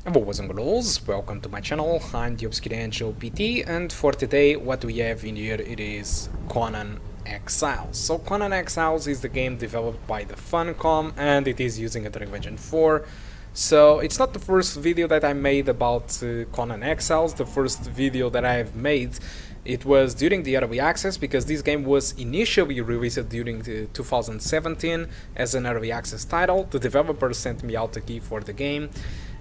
Hello boys and girls, welcome to my channel. I'm the Obscure Angel PT, and for today what we have in here it is Conan Exiles. So Conan Exiles is the game developed by the Funcom and it is using a Unreal Engine 4. So it's not the first video that I made about Conan Exiles. The first video that I have made, it was during the early access, because this game was initially released during 2017 as an early access title. The developer sent me out a key for the game,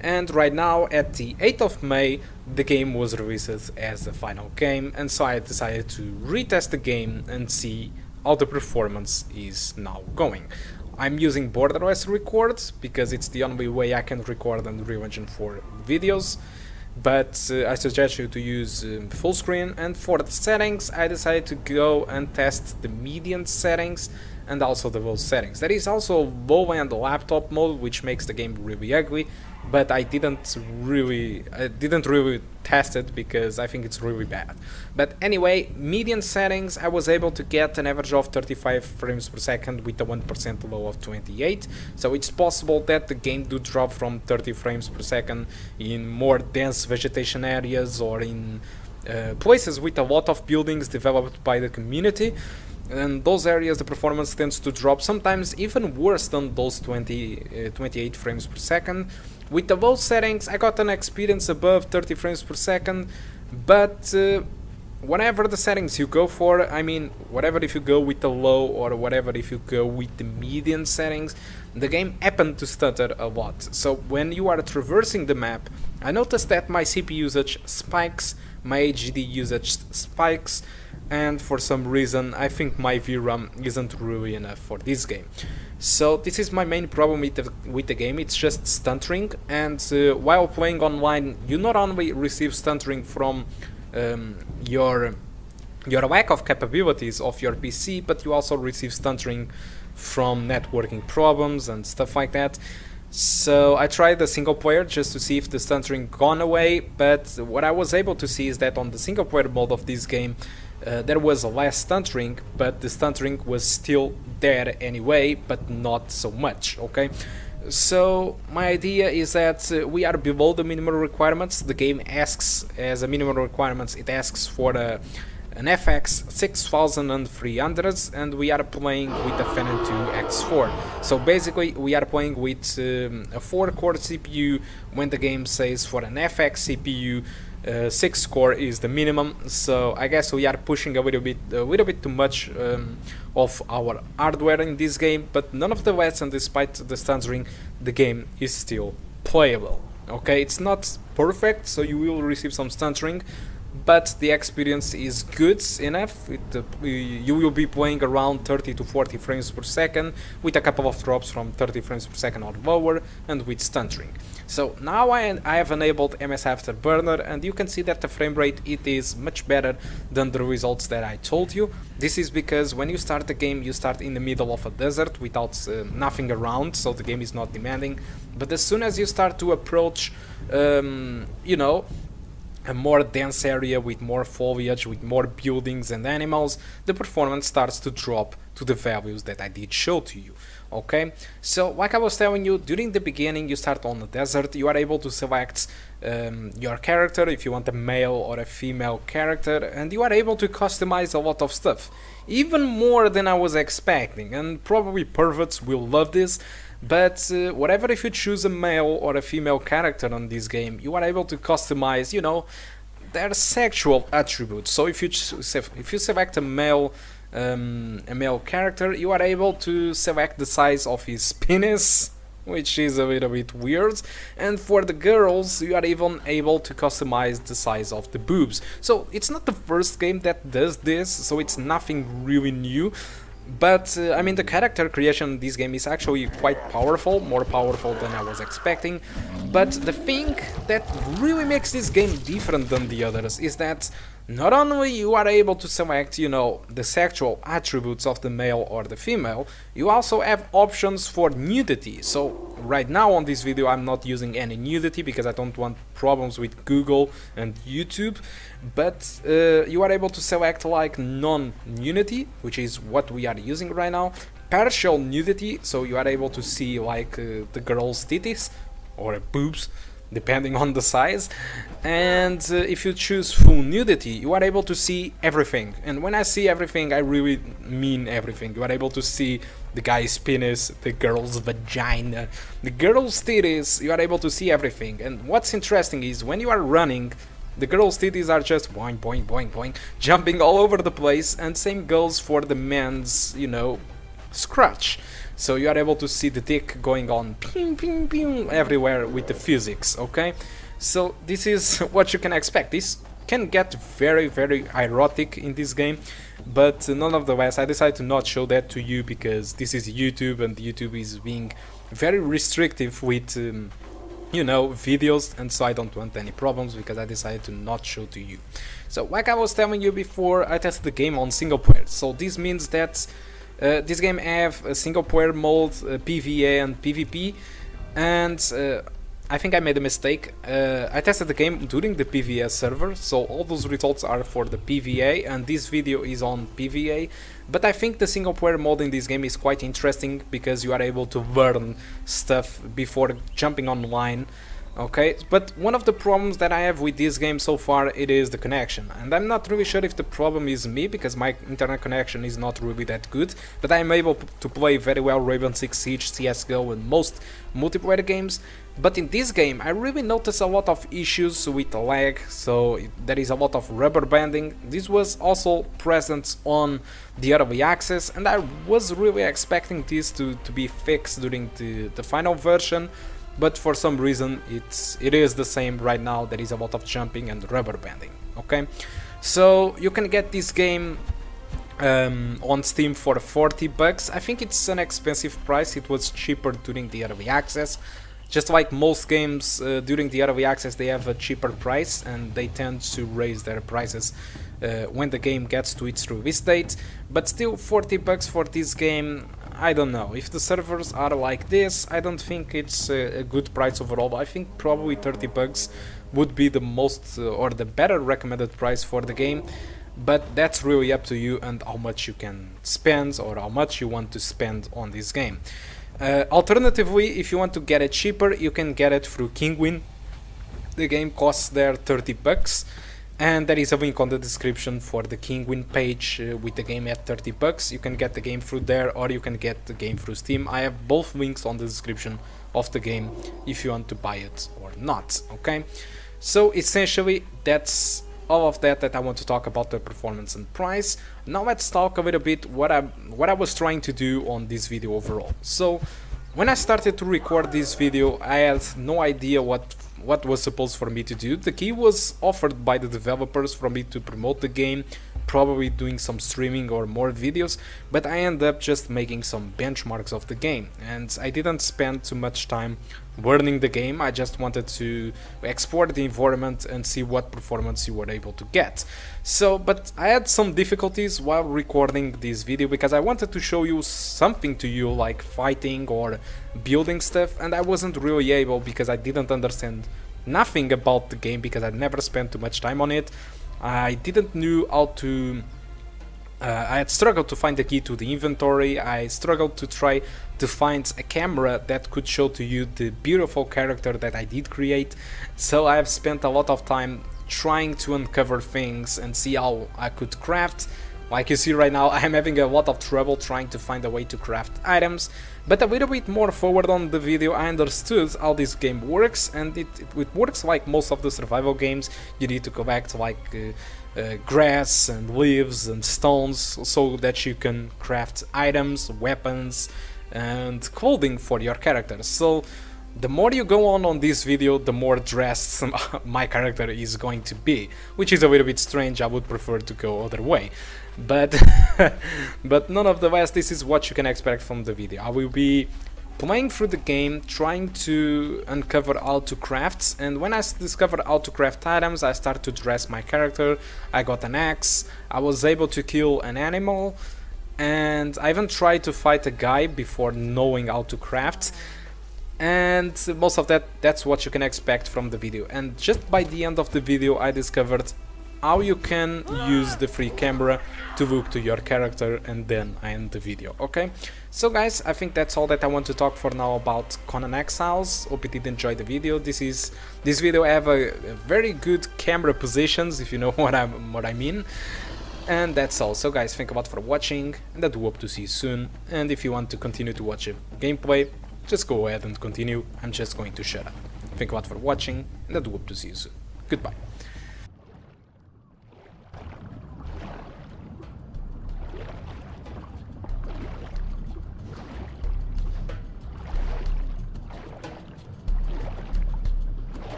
and right now at the 8th of May the game was released as the final game, and so I decided to retest the game and see how the performance is now going. I'm using BoardOS Record because it's the only way I can record on Unreal Engine 4 videos, but I suggest you to use full screen. And for the settings I decided to go and test the median settings and also the low settings. There is also low-end laptop mode, which makes the game really ugly, but I didn't really test it because I think it's really bad. But anyway, median settings, I was able to get an average of 35 frames per second with a 1% low of 28, so it's possible that the game do drop from 30 frames per second in more dense vegetation areas or in places with a lot of buildings developed by the community. And those areas the performance tends to drop, sometimes even worse than those 28 frames per second. With the low settings I got an experience above 30 frames per second, but whatever the settings you go for, I mean, whatever if you go with the low or whatever if you go with the median settings, the game happened to stutter a lot. So when you are traversing the map, I noticed that my CPU usage spikes, my HDD usage spikes, and for some reason I think my VRAM isn't really enough for this game. So this is my main problem with the game. It's just stuttering, and while playing online you not only receive stuttering from your lack of capabilities of your PC, but you also receive stuttering from networking problems and stuff like that. So I tried the single player just to see if the stuttering gone away, but what I was able to see is that on the single player mode of this game there was less stuttering, but the stuttering was still there anyway, but not so much. Okay, so my idea is that we are below the minimum requirements. The game asks as a minimum requirements, it asks for an FX 6300, and we are playing with the Phenom II X4. So basically we are playing with a 4-core CPU when the game says for an FX CPU 6-core is the minimum. So I guess we are pushing a little bit too much of our hardware in this game, but none of the less, and despite the stuttering, the game is still playable. Okay, it's not perfect, so you will receive some stuttering, but the experience is good enough. You will be playing around 30 to 40 frames per second with a couple of drops from 30 frames per second or lower, and with stuttering. So now I have enabled MS Afterburner, and you can see that the frame rate, it is much better than the results that I told you. This is because when you start the game you start in the middle of a desert without nothing around, so the game is not demanding. But as soon as you start to approach you know, a more dense area with more foliage, with more buildings and animals, the performance starts to drop to the values that I did show to you. Okay, so like I was telling you, during the beginning you start on the desert, you are able to select your character, if you want a male or a female character, and you are able to customize a lot of stuff, even more than I was expecting, and probably perverts will love this. But whatever if you choose a male or a female character on this game, you are able to customize, you know, their sexual attributes. So if you select a male character, you are able to select the size of his penis, which is a little bit weird, and for the girls you are even able to customize the size of the boobs. So it's not the first game that does this, so it's nothing really new. But I mean, the character creation in this game is actually quite powerful, more powerful than I was expecting. But the thing that really makes this game different than the others is that not only you are able to select, you know, the sexual attributes of the male or the female, you also have options for nudity. So right now on this video I'm not using any nudity because I don't want problems with Google and YouTube, but you are able to select like non-nudity, which is what we are using right now, partial nudity, so you are able to see like the girl's titties or boobs, depending on the size. And if you choose full nudity, you are able to see everything. And when I see everything, I really mean everything. You are able to see the guy's penis, the girl's vagina, the girl's titties. You are able to see everything. And what's interesting is when you are running, the girl's titties are just boing, boing, boing, boing, jumping all over the place. And same goes for the man's, you know, scratch. So you are able to see the dick going on ping, ping, ping everywhere with the physics, okay? So this is what you can expect. This can get very, very erotic in this game, but nonetheless I decided to not show that to you because this is YouTube, and YouTube is being very restrictive with you know, videos, and so I don't want any problems because I decided to not show to you. So like I was telling you before, I tested the game on single player. So this means that this game have a single player mode, PvE and PvP, and I think I made a mistake. I tested the game during the PvE server, so all those results are for the PvE, and this video is on PvE. But I think the single player mode in this game is quite interesting because you are able to learn stuff before jumping online. Okay, but one of the problems that I have with this game so far, it is the connection, and I'm not really sure if the problem is me because my internet connection is not really that good, but I'm able to play very well Rainbow Six Siege, CSGO and most multiplayer games. But in this game I really noticed a lot of issues with lag, so there is a lot of rubber banding. This was also present on the early access, and I was really expecting this to be fixed during the final version. But for some reason it is the same right now. There is a lot of jumping and rubber banding. Okay, so you can get this game on Steam for 40 bucks. I think it's an expensive price. It was cheaper during the early access. Just like most games during the early access, they have a cheaper price, and they tend to raise their prices when the game gets to its release date. But still, 40 bucks for this game, I don't know. If the servers are like this, I don't think it's a good price overall. I think probably 30 bucks would be the most or the better recommended price for the game. But that's really up to you and how much you can spend or how much you want to spend on this game. Alternatively, if you want to get it cheaper, you can get it through Kinguin. The game costs there 30 bucks. And there is a link on the description for the Kinguin page with the game at 30 bucks. You can get the game through there, or you can get the game through Steam. I have both links on the description of the game if you want to buy it or not. Okay, so essentially that's all of that I want to talk about, the performance and price. Now let's talk a little bit what I was trying to do on this video overall. So when I started to record this video, I had no idea what was supposed for me to do. The key was offered by the developers for me to promote the game, probably doing some streaming or more videos, but I ended up just making some benchmarks of the game, and I didn't spend too much time learning the game. I just wanted to export the environment and see what performance you were able to get. So, but I had some difficulties while recording this video because I wanted to show you something to you, like fighting or building stuff, and I wasn't really able because I didn't understand nothing about the game because I never spent too much time on it. I didn't know how to I had struggled to find the key to the inventory. I struggled to try to find a camera that could show to you the beautiful character that I did create. So I have spent a lot of time trying to uncover things and see how I could craft. Like you see right now, I am having a lot of trouble trying to find a way to craft items. But a little bit more forward on the video, I understood how this game works, and it works like most of the survival games. You need to collect like grass and leaves and stones so that you can craft items, weapons and clothing for your character. So the more you go on this video, the more dressed my character is going to be, which is a little bit strange. I would prefer to go other way, but but nonetheless, this is what you can expect from the video. I will be playing through the game, trying to uncover how to craft, and when I discovered how to craft items, I started to dress my character. I got an axe, I was able to kill an animal, and I even tried to fight a guy before knowing how to craft. And most of that's what you can expect from the video. And just by the end of the video, I discovered how you can use the free camera to look to your character, and then I end the video. Okay, so guys, I think that's all that I want to talk for now about Conan Exiles. Hope you did enjoy the video. This video have a very good camera positions, if you know what I mean. And that's all. So guys, thank you a lot for watching, and I do hope to see you soon. And if you want to continue to watch a gameplay, just go ahead and continue. I'm just going to shut up. Thank you a lot for watching, and I do hope to see you soon. Goodbye.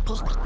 Oh,